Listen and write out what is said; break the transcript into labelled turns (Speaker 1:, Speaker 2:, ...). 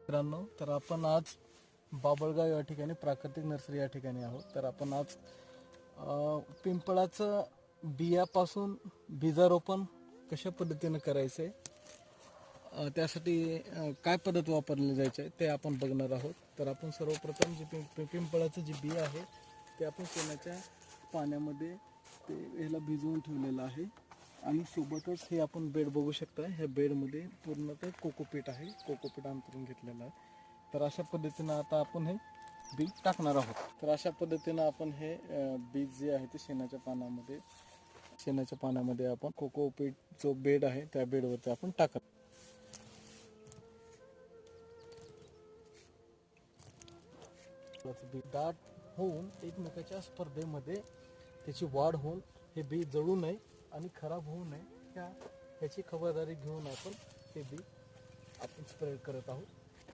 Speaker 1: मित्रांनो, तर आपण आज बाबळगाव या ठिकाणी प्राकृतिक नर्सरी या ठिकाणी आहोत. तर आपण आज पिंपळाचं बियापासून बीजारोपण कशा पद्धतीने करायचे, त्यासाठी काय पद्धत वापरली जायची आहे ते आपण बघणार आहोत. तर आपण सर्वप्रथम जे पिंपळाचं जे बी आहे ते आपण शेणाच्या पाण्यामध्ये ते ह्याला भिजवून ठेवलेलं आहे. आणि सोबतच हे आपण बेड बघू शकता. ह्या बेडमध्ये पूर्णतः कोकोपीट आहे, कोकोपीट अंतरून घेतलेलं आहे. तर अशा पद्धतीनं आता आपण हे बी टाकणार आहोत. तर अशा पद्धतीनं आपण हे बीज जे आहे ते शेणाच्या पाण्यामध्ये आपण कोकोपीट जो बेड आहे त्या बेडवरती आपण टाकत. बी दाट होऊन एकमेकाच्या स्पर्धेमध्ये त्याची वाढ होऊन हे बी जळू नये आणि खराब होऊ नये ह्याची खबरदारी घेऊन आपण हे बी आपण स्प्रेड करत आहोत.